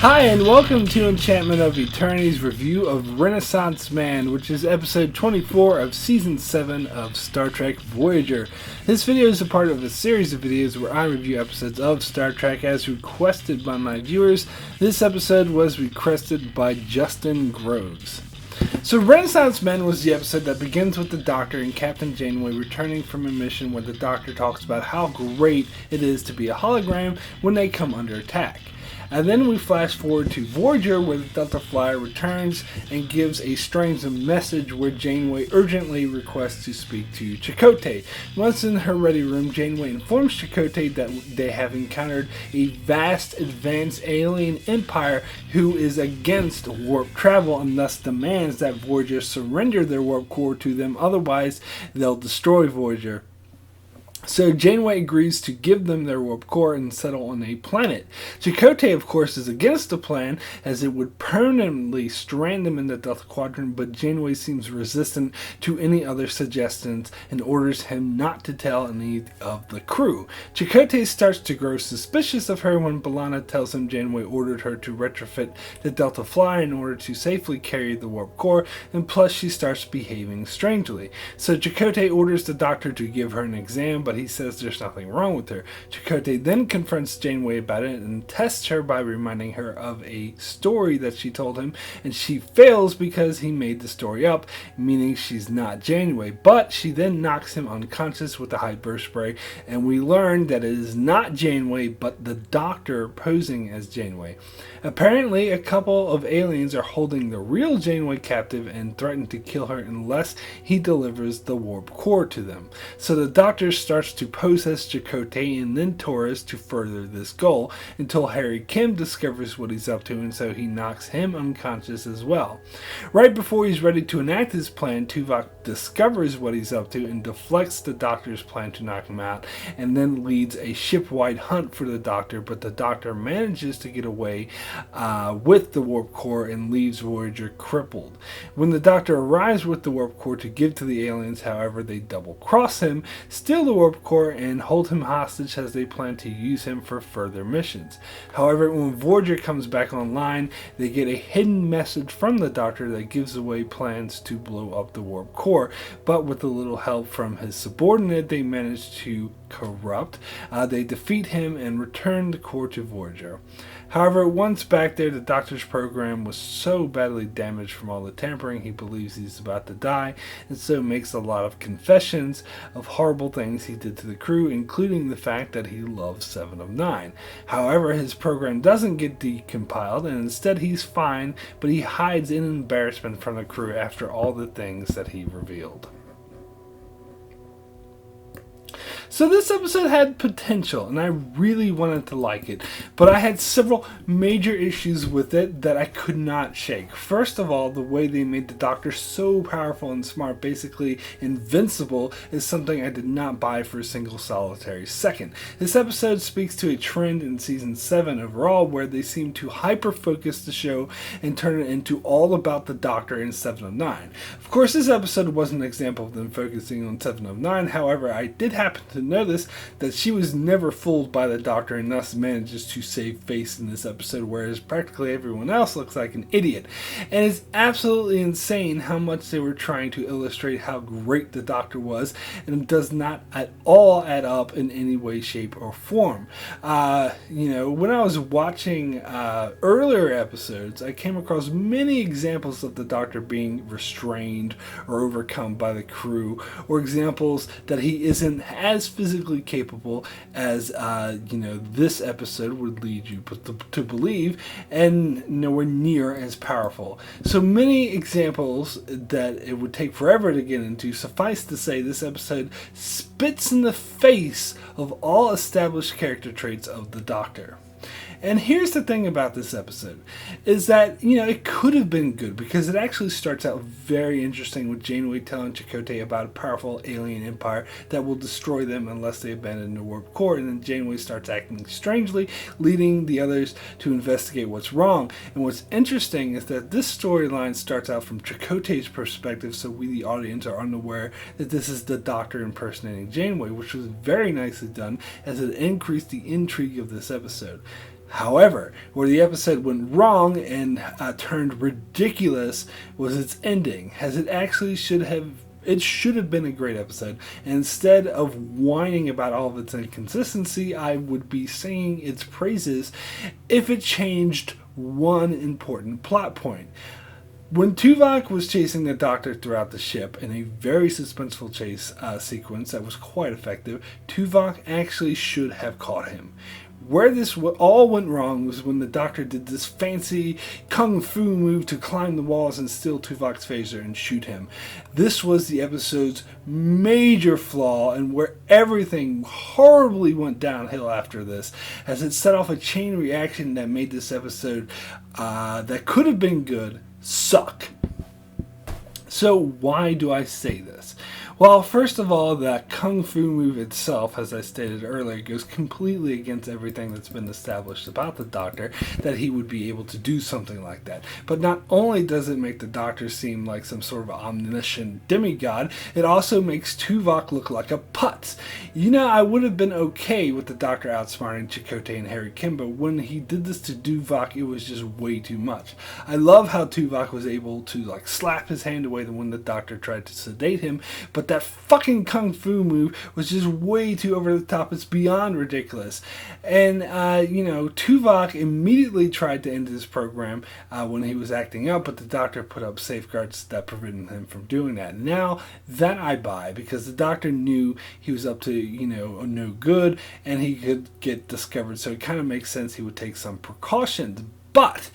Hi, and welcome to Enchantment of Eternity's review of Renaissance Man, which is episode 24 of season 7 of Star Trek Voyager. This video is a part of a series of videos where I review episodes of Star Trek as requested by my viewers. This episode was requested by Justin Groves. So Renaissance Men was the episode that begins with the Doctor and Captain Janeway returning from a mission where the Doctor talks about how great it is to be a hologram when they come under attack. And then we flash forward to Voyager, where the Delta Flyer returns and gives a strange message where Janeway urgently requests to speak to Chakotay. Once in her ready room, Janeway informs Chakotay that they have encountered a vast advanced alien empire who is against warp travel and thus demands that Voyager surrender their warp core to them, otherwise they'll destroy Voyager. So Janeway agrees to give them their warp core and settle on a planet. Chakotay, of course, is against the plan as it would permanently strand them in the Delta Quadrant, but Janeway seems resistant to any other suggestions and orders him not to tell any of the crew. Chakotay starts to grow suspicious of her when B'Elanna tells him Janeway ordered her to retrofit the Delta Flyer in order to safely carry the warp core, and plus she starts behaving strangely. So Chakotay orders the Doctor to give her an exam, but he says there's nothing wrong with her. Chakotay then confronts Janeway about it and tests her by reminding her of a story that she told him, and she fails because he made the story up, meaning she's not Janeway. But she then knocks him unconscious with a high burst spray, and we learn that it is not Janeway but the Doctor posing as Janeway. Apparently, a couple of aliens are holding the real Janeway captive and threaten to kill her unless he delivers the warp core to them. So the Doctor starts to pose as Chakotay and then Taurus to further this goal until Harry Kim discovers what he's up to, and so he knocks him unconscious as well. Right before he's ready to enact his plan, Tuvok discovers what he's up to and deflects the Doctor's plan to knock him out, and then leads a ship-wide hunt for the Doctor, but the Doctor manages to get away with the warp core and leaves Voyager crippled. When the Doctor arrives with the warp core to give to the aliens, however, they double-cross him, steal the warp core, and hold him hostage as they plan to use him for further missions. However, when Voyager comes back online, they get a hidden message from the Doctor that gives away plans to blow up the warp core, but with a little help from his subordinate they manage to corrupt. They defeat him and return the core to Voyager. However, once back there, the Doctor's program was so badly damaged from all the tampering, he believes he's about to die, and so makes a lot of confessions of horrible things he did to the crew, including the fact that he loves 7 of 9. However, his program doesn't get decompiled, and instead he's fine, but he hides in embarrassment from the crew after all the things that he revealed. So this episode had potential, and I really wanted to like it, but I had several major issues with it that I could not shake. First of all, the way they made the Doctor so powerful and smart, basically invincible, is something I did not buy for a single solitary second. This episode speaks to a trend in season 7 overall where they seem to hyper-focus the show and turn it into all about the Doctor in 7 of 9. Of course, this episode wasn't an example of them focusing on 7 of 9, however, I did happen to notice that she was never fooled by the Doctor and thus manages to save face in this episode, whereas practically everyone else looks like an idiot. And it's absolutely insane how much they were trying to illustrate how great the Doctor was, and it does not at all add up in any way, shape, or form. When I was watching earlier episodes, I came across many examples of the Doctor being restrained or overcome by the crew, or examples that he isn't as physically capable as this episode would lead you to believe, and nowhere near as powerful. So many examples that it would take forever to get into. Suffice to say, this episode spits in the face of all established character traits of the Doctor. And here's the thing about this episode, is that, it could have been good because it actually starts out very interesting with Janeway telling Chakotay about a powerful alien empire that will destroy them unless they abandon the warp core, and then Janeway starts acting strangely, leading the others to investigate what's wrong. And what's interesting is that this storyline starts out from Chakotay's perspective, so we, the audience, are unaware that this is the Doctor impersonating Janeway, which was very nicely done as it increased the intrigue of this episode. However, where the episode went wrong and turned ridiculous was its ending, as it should have been a great episode. And instead of whining about all of its inconsistency, I would be singing its praises if it changed one important plot point. When Tuvok was chasing the Doctor throughout the ship in a very suspenseful chase sequence that was quite effective, Tuvok actually should have caught him. Where this all went wrong was when the Doctor did this fancy kung fu move to climb the walls and steal Tuvok's phaser and shoot him. This was the episode's major flaw, and where everything horribly went downhill after this, as it set off a chain reaction that made this episode that could have been good suck. So why do I say this? Well, first of all, that kung fu move itself, as I stated earlier, goes completely against everything that's been established about the Doctor, that he would be able to do something like that. But not only does it make the Doctor seem like some sort of omniscient demigod, it also makes Tuvok look like a putz. You know, I would have been okay with the Doctor outsmarting Chakotay and Harry Kim, but when he did this to Tuvok, it was just way too much. I love how Tuvok was able to slap his hand away when the Doctor tried to sedate him, but that fucking kung fu move was just way too over the top. It's beyond ridiculous. And, Tuvok immediately tried to end his program when he was acting up, but the Doctor put up safeguards that prevented him from doing that. Now, that I buy, because the Doctor knew he was up to, no good, and he could get discovered, so it kind of makes sense he would take some precautions. But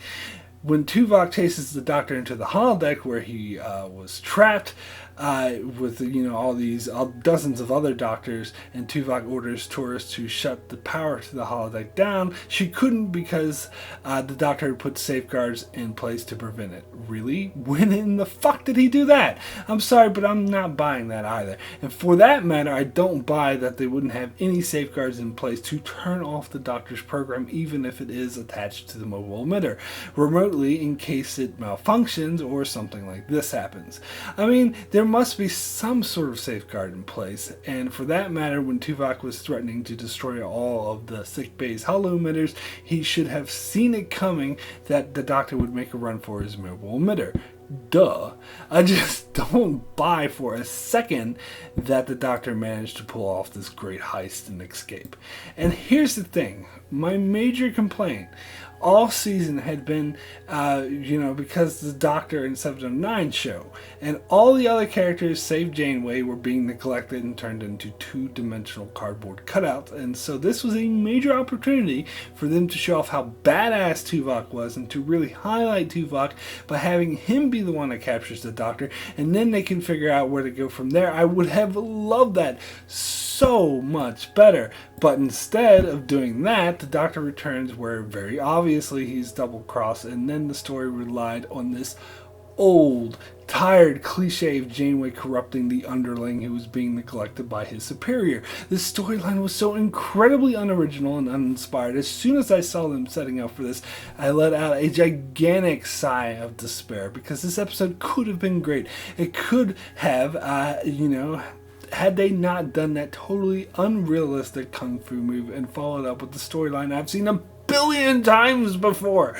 when Tuvok chases the Doctor into the holodeck where he was trapped with all these dozens of other Doctors, and Tuvok orders Torres to shut the power to the holodeck down, she couldn't because the Doctor had put safeguards in place to prevent it. Really? When in the fuck did he do that? I'm sorry, but I'm not buying that either. And for that matter, I don't buy that they wouldn't have any safeguards in place to turn off the Doctor's program, even if it is attached to the mobile emitter remotely, in case it malfunctions or something like this happens. I mean, there must be some sort of safeguard in place, and for that matter, when Tuvok was threatening to destroy all of the sickbay's holo emitters, he should have seen it coming that the Doctor would make a run for his mobile emitter. Duh. I just don't buy for a second that the Doctor managed to pull off this great heist and escape. And here's the thing, my major complaint all season had been, because the Doctor in 709 show, and all the other characters save Janeway were being neglected and turned into two-dimensional cardboard cutouts, and so this was a major opportunity for them to show off how badass Tuvok was and to really highlight Tuvok by having him be the one that captures the Doctor, and then they can figure out where to go from there. I would have loved that so much better, but instead of doing that, the Doctor returns where very obviously he's double-crossed, and then the story relied on this old, tired cliche of Janeway corrupting the underling who was being neglected by his superior. This storyline was so incredibly unoriginal and uninspired. As soon as I saw them setting up for this, I let out a gigantic sigh of despair, because this episode could have been great. It could have, had they not done that totally unrealistic kung fu move and followed up with the storyline I've seen a billion times before.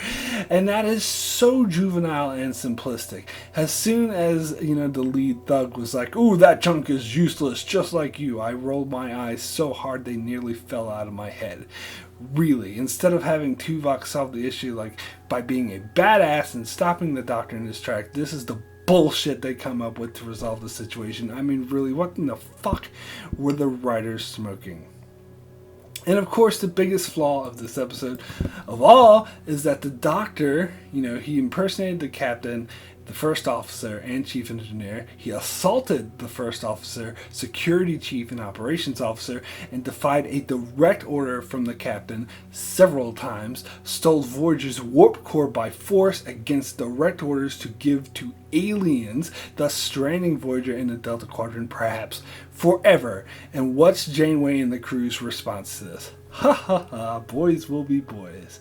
And that is so juvenile and simplistic. As soon as, the lead thug was like, "Ooh, that junk is useless, just like you," I rolled my eyes so hard they nearly fell out of my head. Really, instead of having Tuvok solve the issue by being a badass and stopping the Doctor in his track, this is the bullshit they come up with to resolve the situation. I mean, really, what in the fuck were the writers smoking? And of course, the biggest flaw of this episode of all is that the Doctor, he impersonated the captain, the first officer, and chief engineer. He assaulted the first officer, security chief, and operations officer, and defied a direct order from the captain several times, stole Voyager's warp core by force against direct orders to give to aliens, thus stranding Voyager in the Delta Quadrant perhaps forever. And what's Janeway and the crew's response to this? Ha ha ha, boys will be boys.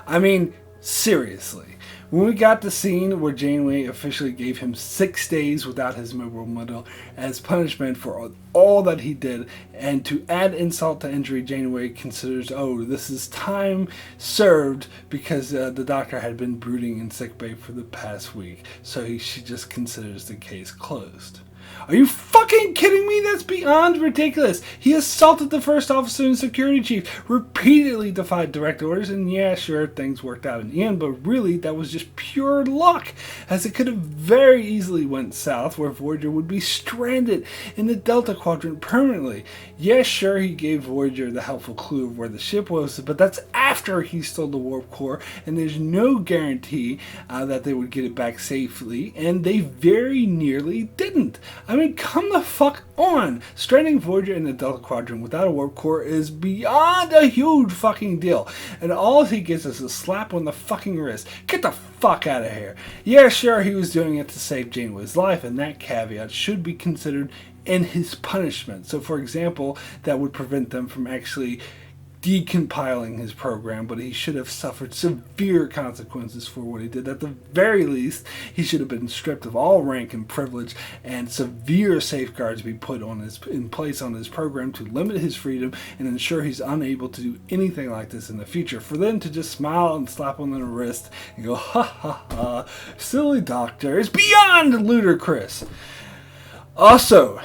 I mean, Seriously. When we got the scene where Janeway officially gave him 6 days without his mobile model as punishment for all that he did, and to add insult to injury, Janeway considers, oh, this is time served because the doctor had been brooding in sickbay for the past week, so she just considers the case closed. Are you fucking kidding me? That's beyond ridiculous. He assaulted the first officer and security chief, repeatedly defied direct orders, and yeah, sure, things worked out in the end, but really, that was just pure luck, as it could have very easily went south, where Voyager would be stranded in the Delta Quadrant permanently. Yeah, sure, he gave Voyager the helpful clue of where the ship was, but that's after he stole the warp core, and there's no guarantee that they would get it back safely, and they very nearly didn't. I mean, come the fuck on! Stranding Voyager in the Delta Quadrant without a warp core is beyond a huge fucking deal. And all he gets is a slap on the fucking wrist. Get the fuck out of here. Yeah, sure, he was doing it to save Janeway's life, and that caveat should be considered in his punishment. So, for example, that would prevent them from actually decompiling his program, but he should have suffered severe consequences for what he did. At the very least, he should have been stripped of all rank and privilege, and severe safeguards be put in place on his program to limit his freedom and ensure he's unable to do anything like this in the future. For them to just smile and slap him on the wrist and go, ha ha ha, silly doctor, is beyond ludicrous. Also,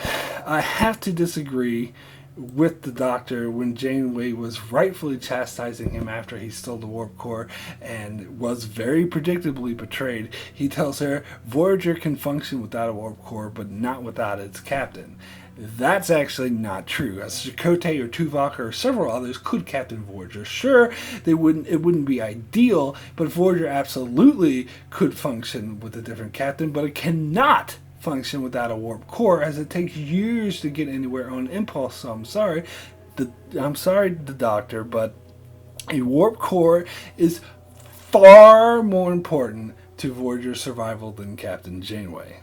I have to disagree with the doctor when Janeway was rightfully chastising him after he stole the warp core and was very predictably betrayed. He tells her Voyager can function without a warp core, but not without its captain. That's actually not true, as Chakotay or Tuvok or several others could captain Voyager. Sure, it wouldn't be ideal, but Voyager absolutely could function with a different captain, but it cannot function without a warp core, as it takes years to get anywhere on impulse. So I'm sorry, the doctor, but a warp core is far more important to Voyager's survival than Captain Janeway.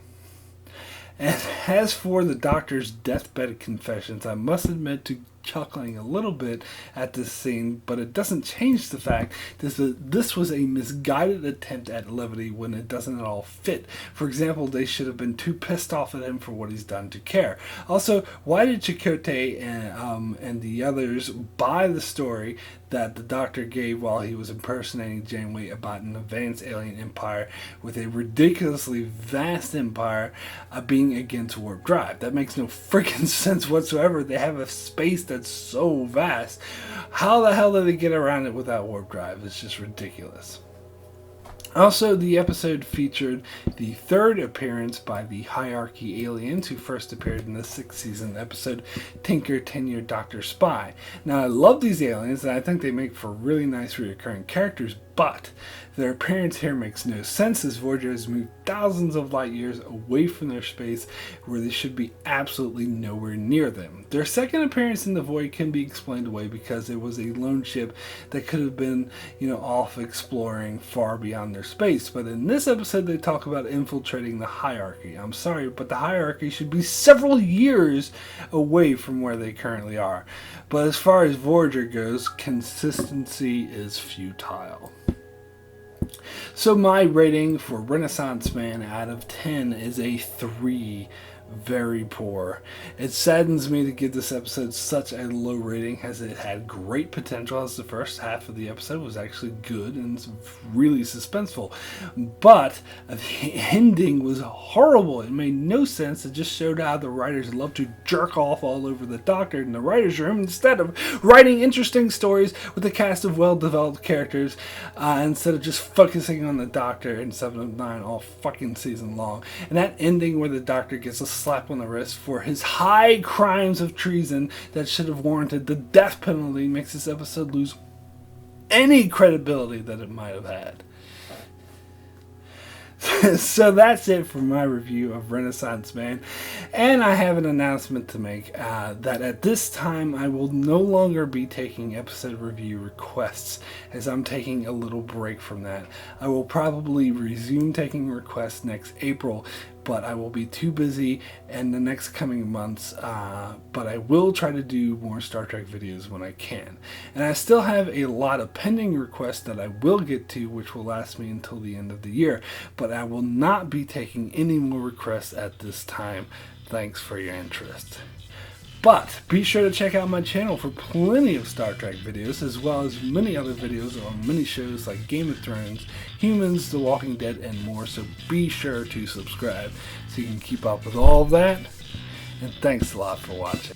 And as for the doctor's deathbed confessions, I must admit to chuckling a little bit at this scene, but it doesn't change the fact that this was a misguided attempt at levity when it doesn't at all fit. For example, they should have been too pissed off at him for what he's done to care. Also, why did Chakotay and the others buy the story that the doctor gave while he was impersonating Janeway about an advanced alien empire with a ridiculously vast empire being against warp drive? That makes no freaking sense whatsoever. They have a space that's so vast. How the hell did they get around it without warp drive? It's just ridiculous. Also, the episode featured the third appearance by the Hierarchy aliens who first appeared in the 6th season episode Tinker, Tenure, Dr. Spy. Now, I love these aliens and I think they make for really nice recurring characters, but their appearance here makes no sense, as Voyager has moved thousands of light years away from their space where they should be absolutely nowhere near them. Their second appearance in the void can be explained away because it was a lone ship that could have been, off exploring far beyond their space. But in this episode, they talk about infiltrating the Hierarchy. I'm sorry, but the Hierarchy should be several years away from where they currently are. But as far as Voyager goes, consistency is futile. So my rating for Renaissance Man out of 10 is a 3. Very poor. It saddens me to give this episode such a low rating, as it had great potential, as the first half of the episode was actually good and really suspenseful, but the ending was horrible. It made no sense. It just showed how the writers love to jerk off all over the Doctor in the writer's room instead of writing interesting stories with a cast of well-developed characters, instead of just focusing on the Doctor in 7 of 9 all fucking season long. And that ending where the Doctor gets a slap on the wrist for his high crimes of treason that should have warranted the death penalty makes this episode lose any credibility that it might have had. So that's it for my review of Renaissance Man, and I have an announcement to make, that at this time I will no longer be taking episode review requests, as I'm taking a little break from that. I will probably resume taking requests next April, but I will be too busy in the next coming months, but I will try to do more Star Trek videos when I can. And I still have a lot of pending requests that I will get to, which will last me until the end of the year, but I will not be taking any more requests at this time. Thanks for your interest. But be sure to check out my channel for plenty of Star Trek videos, as well as many other videos on many shows like Game of Thrones, Humans, The Walking Dead, and more. So be sure to subscribe so you can keep up with all of that. And thanks a lot for watching.